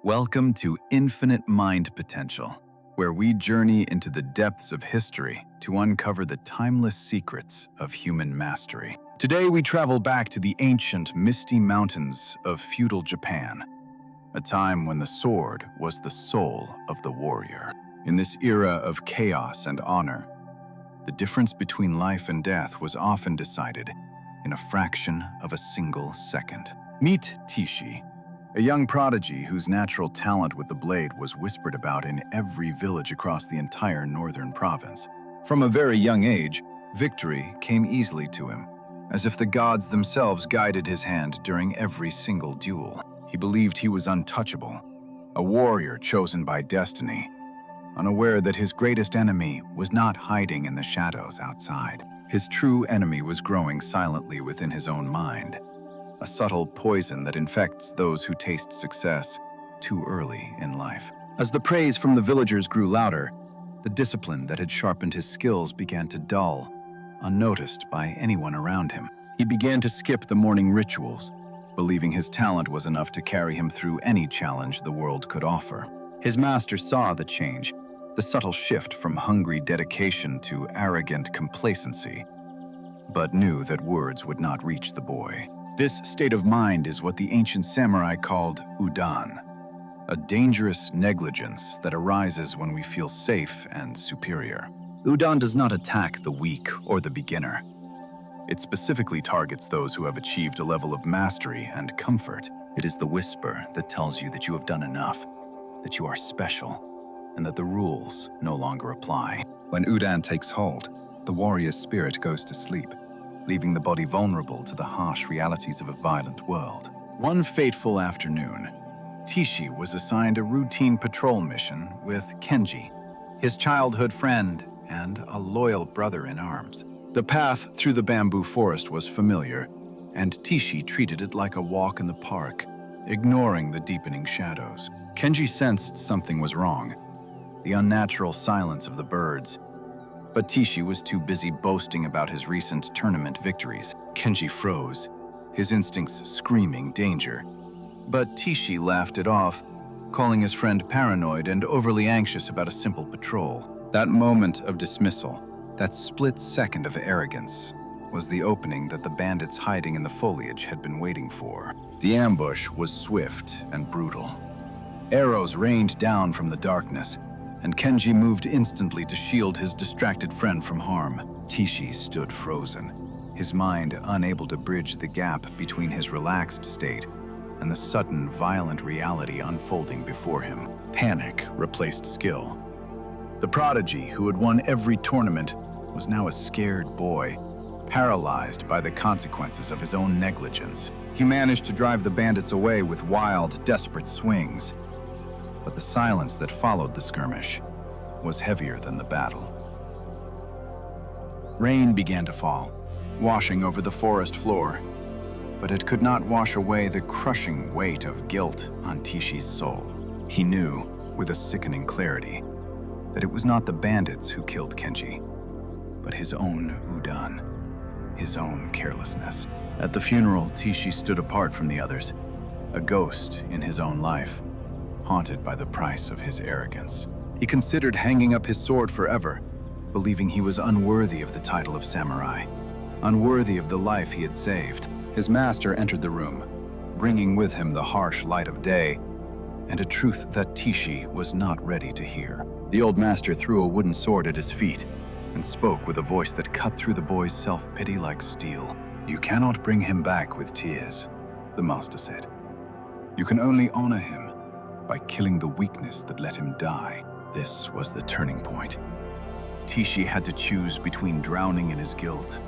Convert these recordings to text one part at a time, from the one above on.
Welcome to Infinite Mind Potential, where we journey into the depths of history to uncover the timeless secrets of human mastery. Today we travel back to the ancient, misty mountains of feudal Japan, a time when the sword was the soul of the warrior. In this era of chaos and honor, the difference between life and death was often decided in a fraction of a single second. Meet Teeshi, a young prodigy whose natural talent with the blade was whispered about in every village across the entire northern province. From a very young age, victory came easily to him, as if the gods themselves guided his hand during every single duel. He believed he was untouchable, a warrior chosen by destiny, unaware that his greatest enemy was not hiding in the shadows outside. His true enemy was growing silently within his own mind, a subtle poison that infects those who taste success too early in life. As the praise from the villagers grew louder, the discipline that had sharpened his skills began to dull, unnoticed by anyone around him. He began to skip the morning rituals, believing his talent was enough to carry him through any challenge the world could offer. His master saw the change, the subtle shift from hungry dedication to arrogant complacency, but knew that words would not reach the boy. This state of mind is what the ancient samurai called Udan, a dangerous negligence that arises when we feel safe and superior. Udan does not attack the weak or the beginner. It specifically targets those who have achieved a level of mastery and comfort. It is the whisper that tells you that you have done enough, that you are special, and that the rules no longer apply. When Udan takes hold, the warrior's spirit goes to sleep, leaving the body vulnerable to the harsh realities of a violent world. One fateful afternoon, Teeshi was assigned a routine patrol mission with Kenji, his childhood friend and a loyal brother in arms. The path through the bamboo forest was familiar, and Teeshi treated it like a walk in the park, ignoring the deepening shadows. Kenji sensed something was wrong, the unnatural silence of the birds, but Teeshi was too busy boasting about his recent tournament victories. Kenji froze, his instincts screaming danger. But Teeshi laughed it off, calling his friend paranoid and overly anxious about a simple patrol. That moment of dismissal, that split second of arrogance, was the opening that the bandits hiding in the foliage had been waiting for. The ambush was swift and brutal. Arrows rained down from the darkness, and Kenji moved instantly to shield his distracted friend from harm. Teeshi stood frozen, his mind unable to bridge the gap between his relaxed state and the sudden, violent reality unfolding before him. Panic replaced skill. The prodigy, who had won every tournament, was now a scared boy, paralyzed by the consequences of his own negligence. He managed to drive the bandits away with wild, desperate swings, but the silence that followed the skirmish was heavier than the battle. Rain began to fall, washing over the forest floor, but it could not wash away the crushing weight of guilt on Teeshi's soul. He knew, with a sickening clarity, that it was not the bandits who killed Kenji, but his own Udan, his own carelessness. At the funeral, Teeshi stood apart from the others, a ghost in his own life, haunted by the price of his arrogance. He considered hanging up his sword forever, believing he was unworthy of the title of samurai, unworthy of the life he had saved. His master entered the room, bringing with him the harsh light of day and a truth that Teeshi was not ready to hear. The old master threw a wooden sword at his feet and spoke with a voice that cut through the boy's self-pity like steel. "You cannot bring him back with tears," the master said. "You can only honor him by killing the weakness that let him die." This was the turning point. Teeshi had to choose between drowning in his guilt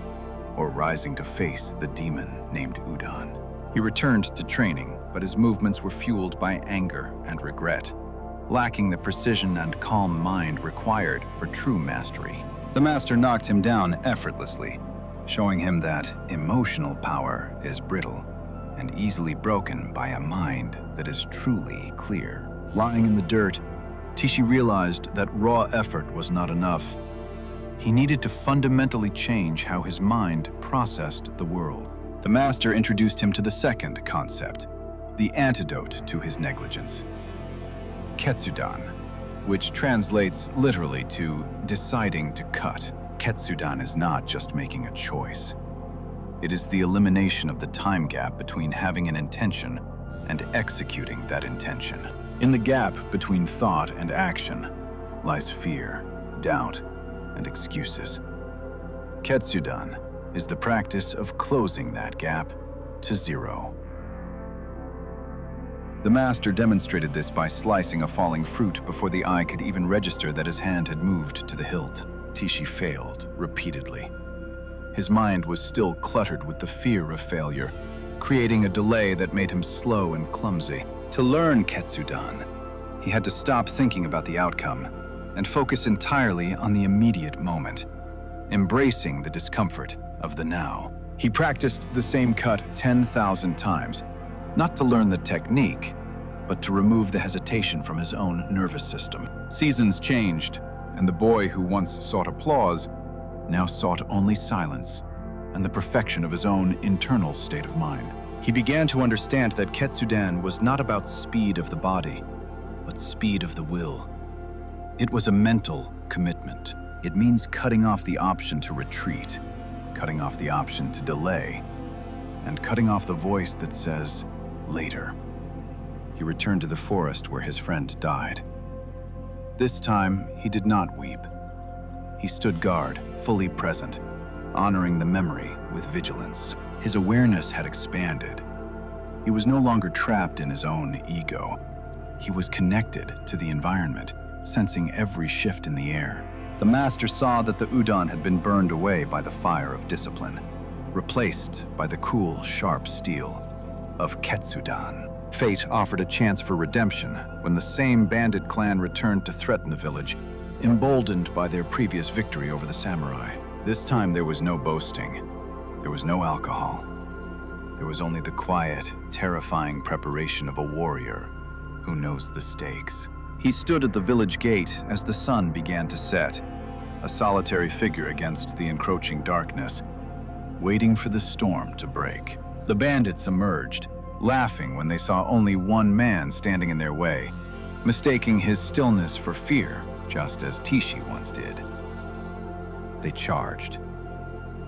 or rising to face the demon named Udan. He returned to training, but his movements were fueled by anger and regret, lacking the precision and calm mind required for true mastery. The master knocked him down effortlessly, showing him that emotional power is brittle and easily broken by a mind that is truly clear. Lying in the dirt, Teeshi realized that raw effort was not enough. He needed to fundamentally change how his mind processed the world. The master introduced him to the second concept, the antidote to his negligence, Ketsudan, which translates literally to deciding to cut. Ketsudan is not just making a choice. It is the elimination of the time gap between having an intention and executing that intention. In the gap between thought and action lies fear, doubt, and excuses. Ketsudan is the practice of closing that gap to zero. The master demonstrated this by slicing a falling fruit before the eye could even register that his hand had moved to the hilt. Teeshi failed repeatedly. His mind was still cluttered with the fear of failure, creating a delay that made him slow and clumsy. To learn Ketsudan, he had to stop thinking about the outcome and focus entirely on the immediate moment, embracing the discomfort of the now. He practiced the same cut 10,000 times, not to learn the technique, but to remove the hesitation from his own nervous system. Seasons changed, and the boy who once sought applause now sought only silence and the perfection of his own internal state of mind. He began to understand that Ketsudan was not about speed of the body, but speed of the will. It was a mental commitment. It means cutting off the option to retreat, cutting off the option to delay, and cutting off the voice that says, later. He returned to the forest where his friend died. This time, he did not weep. He stood guard, fully present, honoring the memory with vigilance. His awareness had expanded. He was no longer trapped in his own ego. He was connected to the environment, sensing every shift in the air. The master saw that the Udan had been burned away by the fire of discipline, replaced by the cool, sharp steel of Ketsudan. Fate offered a chance for redemption when the same bandit clan returned to threaten the village, emboldened by their previous victory over the samurai. This time there was no boasting. There was no alcohol. There was only the quiet, terrifying preparation of a warrior who knows the stakes. He stood at the village gate as the sun began to set, a solitary figure against the encroaching darkness, waiting for the storm to break. The bandits emerged, laughing when they saw only one man standing in their way, mistaking his stillness for fear, just as Teeshi once did. They charged.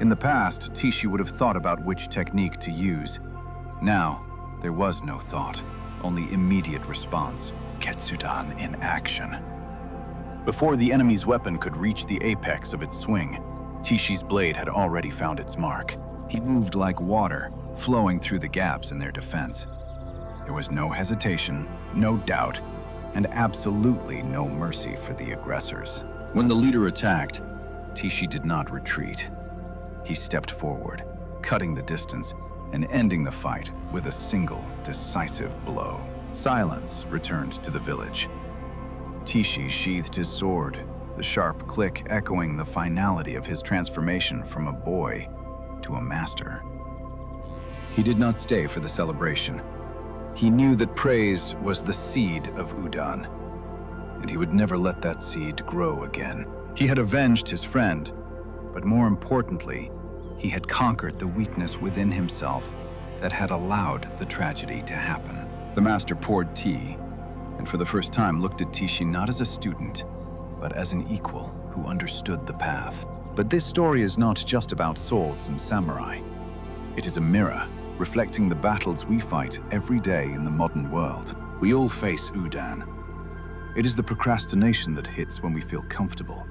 In the past, Teeshi would have thought about which technique to use. Now, there was no thought, only immediate response. Ketsudan in action. Before the enemy's weapon could reach the apex of its swing, Teeshi's blade had already found its mark. He moved like water, flowing through the gaps in their defense. There was no hesitation, no doubt, and absolutely no mercy for the aggressors. When the leader attacked, Teeshi did not retreat. He stepped forward, cutting the distance and ending the fight with a single, decisive blow. Silence returned to the village. Teeshi sheathed his sword, the sharp click echoing the finality of his transformation from a boy to a master. He did not stay for the celebration. He knew that praise was the seed of Udan, and he would never let that seed grow again. He had avenged his friend, but more importantly, he had conquered the weakness within himself that had allowed the tragedy to happen. The master poured tea, and for the first time looked at Teeshi not as a student, but as an equal who understood the path. But this story is not just about swords and samurai. It is a mirror, reflecting the battles we fight every day in the modern world. We all face Udan. It is the procrastination that hits when we feel comfortable.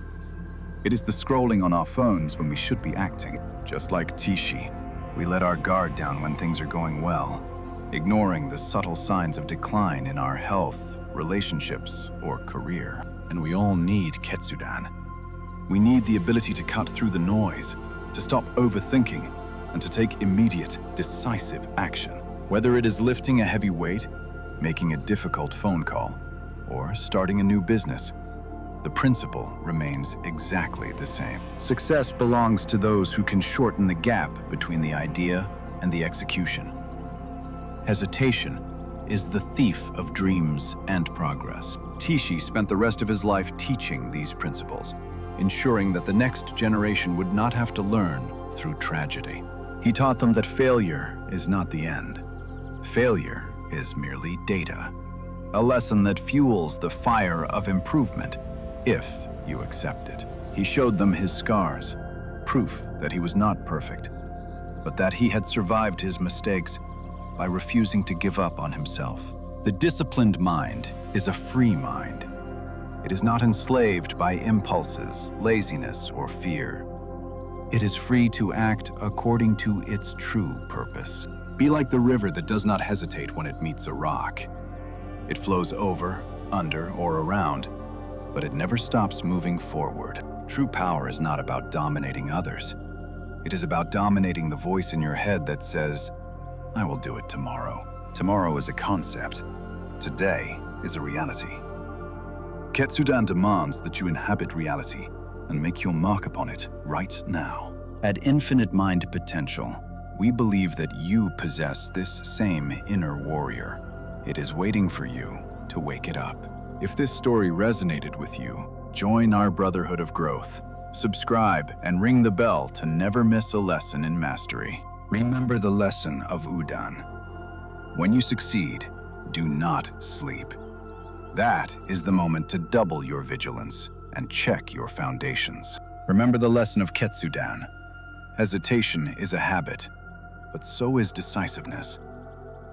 It is the scrolling on our phones when we should be acting. Just like Teeshi, we let our guard down when things are going well, ignoring the subtle signs of decline in our health, relationships, or career. And we all need Ketsudan. We need the ability to cut through the noise, to stop overthinking, and to take immediate, decisive action. Whether it is lifting a heavy weight, making a difficult phone call, or starting a new business, the principle remains exactly the same. Success belongs to those who can shorten the gap between the idea and the execution. Hesitation is the thief of dreams and progress. Teeshi spent the rest of his life teaching these principles, ensuring that the next generation would not have to learn through tragedy. He taught them that failure is not the end. Failure is merely data. a lesson that fuels the fire of improvement, if you accept it. He showed them his scars, proof that he was not perfect, but that he had survived his mistakes by refusing to give up on himself. The disciplined mind is a free mind. It is not enslaved by impulses, laziness, or fear. It is free to act according to its true purpose. Be like the river that does not hesitate when it meets a rock. It flows over, under, or around, but it never stops moving forward. True power is not about dominating others. It is about dominating the voice in your head that says, "I will do it tomorrow." Tomorrow is a concept. Today is a reality. Udan demands that you inhabit reality and make your mark upon it right now. At Infinite Mind Potential, we believe that you possess this same inner warrior. It is waiting for you to wake it up. If this story resonated with you, join our Brotherhood of Growth. Subscribe and ring the bell to never miss a lesson in mastery. Remember the lesson of Udan. When you succeed, do not sleep. That is the moment to double your vigilance and check your foundations. Remember the lesson of Udan. Hesitation is a habit, but so is decisiveness.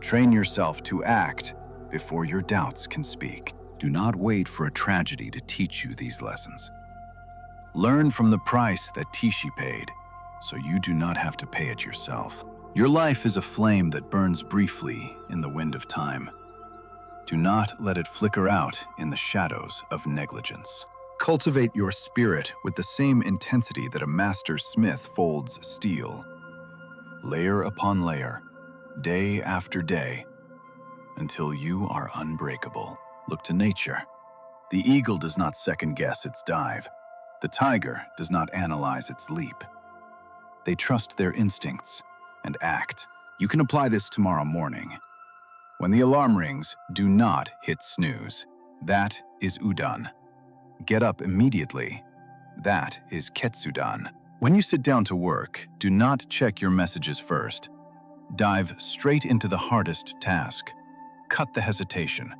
Train yourself to act before your doubts can speak. Do not wait for a tragedy to teach you these lessons. Learn from the price that Teeshi paid, so you do not have to pay it yourself. Your life is a flame that burns briefly in the wind of time. Do not let it flicker out in the shadows of negligence. Cultivate your spirit with the same intensity that a master smith folds steel. Layer upon layer, day after day, until you are unbreakable. Look to nature. The eagle does not second-guess its dive. The tiger does not analyze its leap. They trust their instincts and act. You can apply this tomorrow morning. When the alarm rings, do not hit snooze. That is Udan. Get up immediately. That is Udan. When you sit down to work, do not check your messages first. Dive straight into the hardest task. Cut the hesitation.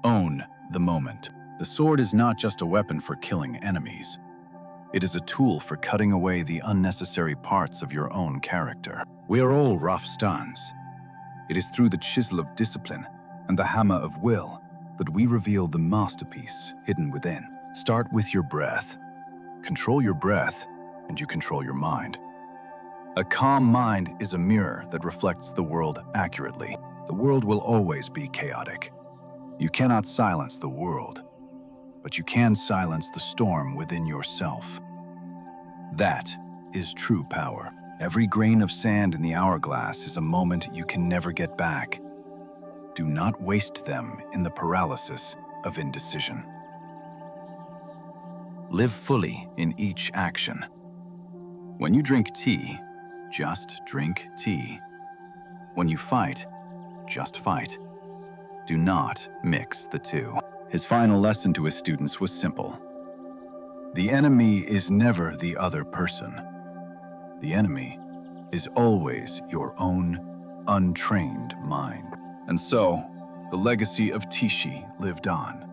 Own the moment. The sword is not just a weapon for killing enemies. It is a tool for cutting away the unnecessary parts of your own character. We are all rough stones. It is through the chisel of discipline and the hammer of will that we reveal the masterpiece hidden within. Start with your breath. Control your breath, and you control your mind. A calm mind is a mirror that reflects the world accurately. The world will always be chaotic. You cannot silence the world, but you can silence the storm within yourself. That is true power. Every grain of sand in the hourglass is a moment you can never get back. Do not waste them in the paralysis of indecision. Live fully in each action. When you drink tea, just drink tea. When you fight, just fight. Do not mix the two. His final lesson to his students was simple. The enemy is never the other person. The enemy is always your own untrained mind. And so, the legacy of Teeshi lived on.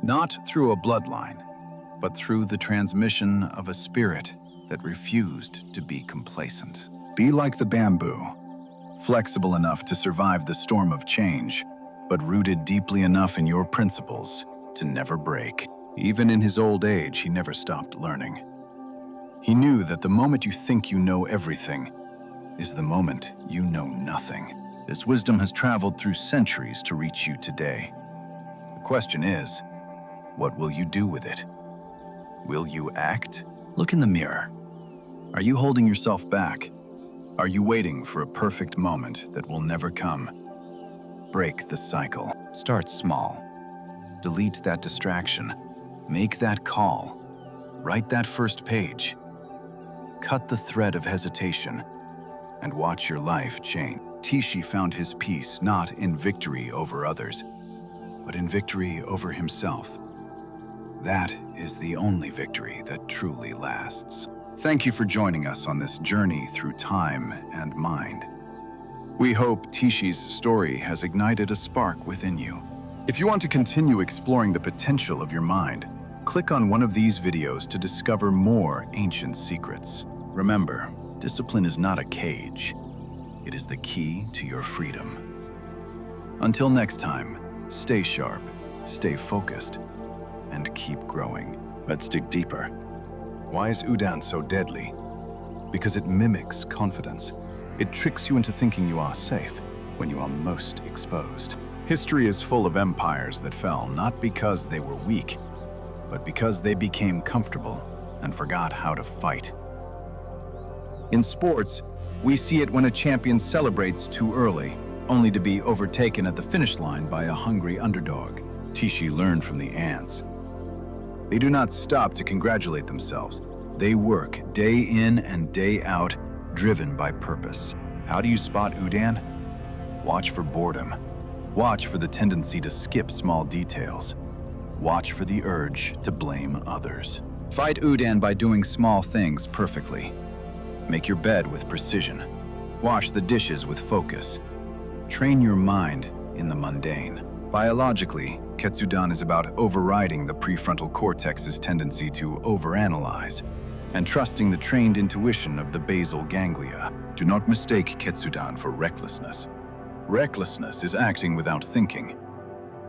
Not through a bloodline, but through the transmission of a spirit that refused to be complacent. Be like the bamboo, flexible enough to survive the storm of change, but rooted deeply enough in your principles to never break. Even in his old age, he never stopped learning. He knew that the moment you think you know everything is the moment you know nothing. This wisdom has traveled through centuries to reach you today. The question is, what will you do with it? Will you act? Look in the mirror. Are you holding yourself back? Are you waiting for a perfect moment that will never come? Break the cycle. Start small. Delete that distraction. Make that call. Write that first page. Cut the thread of hesitation and watch your life change. Teeshi found his peace not in victory over others, but in victory over himself. That is the only victory that truly lasts. Thank you for joining us on this journey through time and mind. We hope Teeshi's story has ignited a spark within you. If you want to continue exploring the potential of your mind, click on one of these videos to discover more ancient secrets. Remember, discipline is not a cage. It is the key to your freedom. Until next time, stay sharp, stay focused, and keep growing. Let's dig deeper. Why is Udan so deadly? Because it mimics confidence. It tricks you into thinking you are safe when you are most exposed. History is full of empires that fell not because they were weak, but because they became comfortable and forgot how to fight. In sports, we see it when a champion celebrates too early, only to be overtaken at the finish line by a hungry underdog. Teeshi learned from the ants. They do not stop to congratulate themselves. They work day in and day out, driven by purpose. How do you spot Udan? Watch for boredom. Watch for the tendency to skip small details. Watch for the urge to blame others. Fight Udan by doing small things perfectly. Make your bed with precision. Wash the dishes with focus. Train your mind in the mundane. Biologically, Ketsudan is about overriding the prefrontal cortex's tendency to overanalyze and trusting the trained intuition of the basal ganglia. Do not mistake Ketsudan for recklessness. Recklessness is acting without thinking.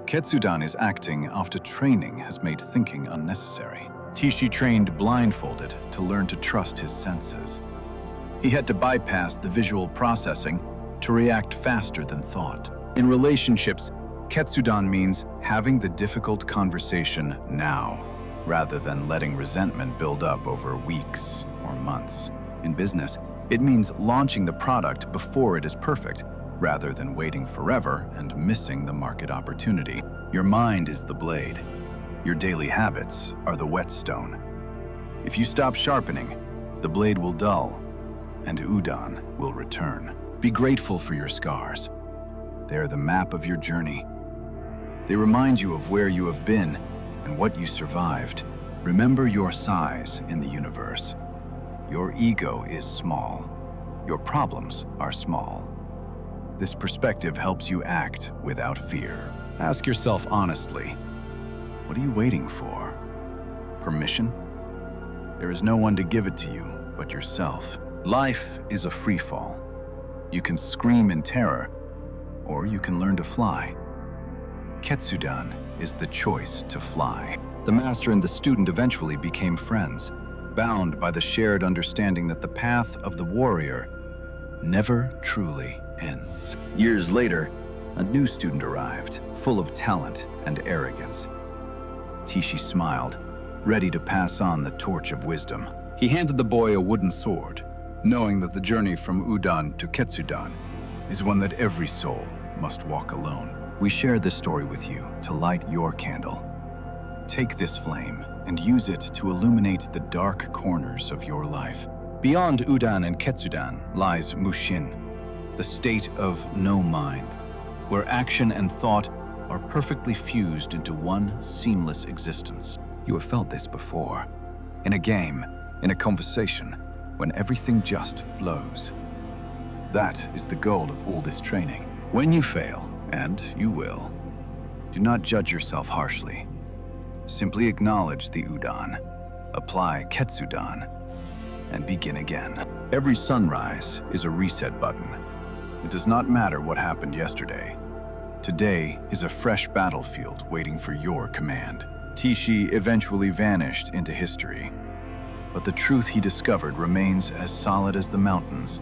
Ketsudan is acting after training has made thinking unnecessary. Teeshi trained blindfolded to learn to trust his senses. He had to bypass the visual processing to react faster than thought. In relationships, Ketsudan means having the difficult conversation now, rather than letting resentment build up over weeks or months. In business, it means launching the product before it is perfect, rather than waiting forever and missing the market opportunity. Your mind is the blade. Your daily habits are the whetstone. If you stop sharpening, the blade will dull, and Udan will return. Be grateful for your scars. They are the map of your journey. They remind you of where you have been and what you survived. Remember your size in the universe. Your ego is small. Your problems are small. This perspective helps you act without fear. Ask yourself honestly, what are you waiting for? Permission? There is no one to give it to you but yourself. Life is a free fall. You can scream in terror, or you can learn to fly. Ketsudan is the choice to fly. The master and the student eventually became friends, bound by the shared understanding that the path of the warrior never truly ends. Years later, a new student arrived, full of talent and arrogance. Teeshi smiled, ready to pass on the torch of wisdom. He handed the boy a wooden sword, knowing that the journey from Udan to Ketsudan is one that every soul must walk alone. We share this story with you to light your candle. Take this flame and use it to illuminate the dark corners of your life. Beyond Udan and Ketsudan lies Mushin, the state of no mind, where action and thought are perfectly fused into one seamless existence. You have felt this before. In a game, in a conversation, when everything just flows. That is the goal of all this training. When you fail, and you will, do not judge yourself harshly. Simply acknowledge the Udan, apply Ketsudan, and begin again. Every sunrise is a reset button. It does not matter what happened yesterday. Today is a fresh battlefield waiting for your command. Teeshi eventually vanished into history, but the truth he discovered remains as solid as the mountains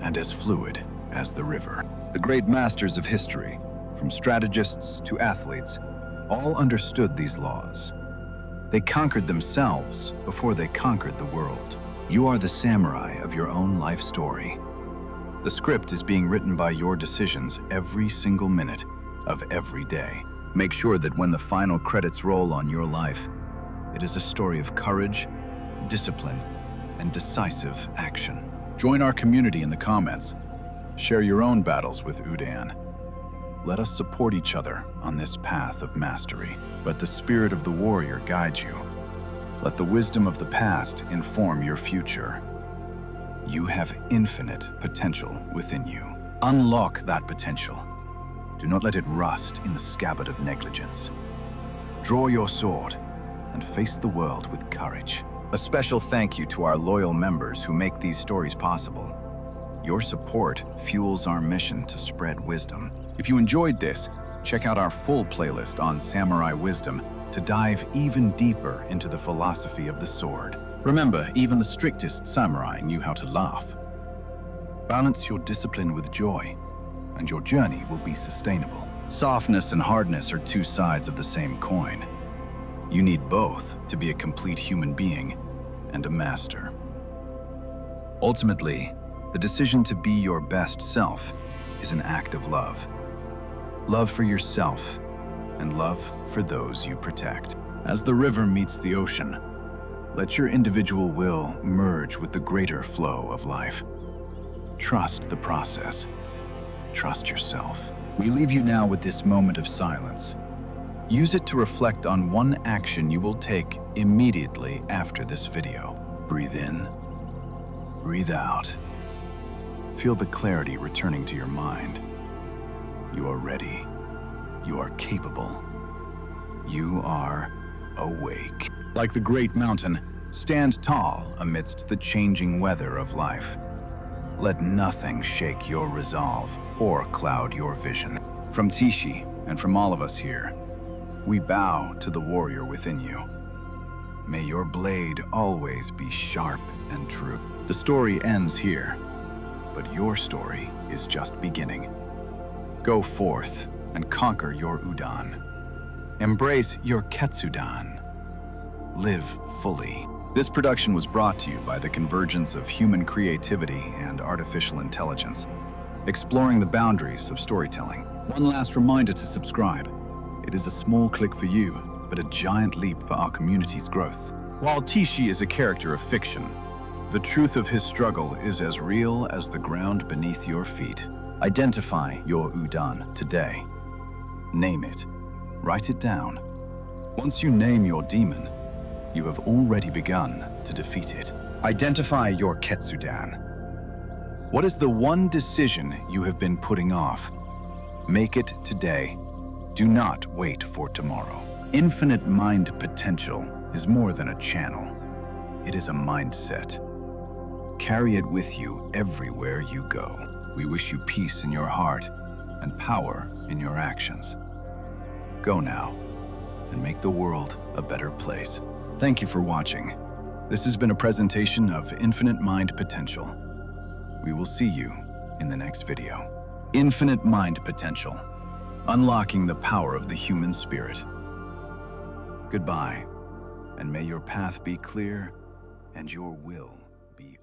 and as fluid as the river. The great masters of history, from strategists to athletes, all understood these laws. They conquered themselves before they conquered the world. You are the samurai of your own life story. The script is being written by your decisions every single minute of every day. Make sure that when the final credits roll on your life, it is a story of courage, discipline, and decisive action. Join our community in the comments. Share your own battles with Udan. Let us support each other on this path of mastery. Let the spirit of the warrior guide you. Let the wisdom of the past inform your future. You have infinite potential within you. Unlock that potential Do not let it rust in the scabbard of negligence. Draw your sword and face the world with courage. A special thank you to our loyal members who make these stories possible. Your support fuels our mission to spread wisdom. If you enjoyed this, check out our full playlist on samurai wisdom to dive even deeper into the philosophy of the sword. Remember, even the strictest samurai knew how to laugh. Balance your discipline with joy, and your journey will be sustainable. Softness and hardness are two sides of the same coin. You need both to be a complete human being and a master. Ultimately, the decision to be your best self is an act of love. Love for yourself and love for those you protect. As the river meets the ocean, let your individual will merge with the greater flow of life. Trust the process. Trust yourself. We leave you now with this moment of silence. Use it to reflect on one action you will take immediately after this video. Breathe in, breathe out. Feel the clarity returning to your mind. You are ready. You are capable. You are awake. Like the great mountain, stand tall amidst the changing weather of life. Let nothing shake your resolve or cloud your vision. From Teeshi and from all of us here, we bow to the warrior within you. May your blade always be sharp and true. The story ends here, but your story is just beginning. Go forth and conquer your Udan. Embrace your Ketsudan. Live fully. This production was brought to you by the convergence of human creativity and artificial intelligence, exploring the boundaries of storytelling. One last reminder to subscribe. It is a small click for you, but a giant leap for our community's growth. While Teeshi is a character of fiction, the truth of his struggle is as real as the ground beneath your feet. Identify your Udan today. Name it. Write it down. Once you name your demon, you have already begun to defeat it. Identify your Ketsudan. What is the one decision you have been putting off? Make it today. Do not wait for tomorrow. Infinite mind potential is more than a channel. It is a mindset. Carry it with you everywhere you go. We wish you peace in your heart and power in your actions. Go now and make the world a better place. Thank you for watching. This has been a presentation of Infinite Mind Potential. We will see you in the next video. Infinite Mind Potential, unlocking the power of the human spirit. Goodbye, and may your path be clear and your will be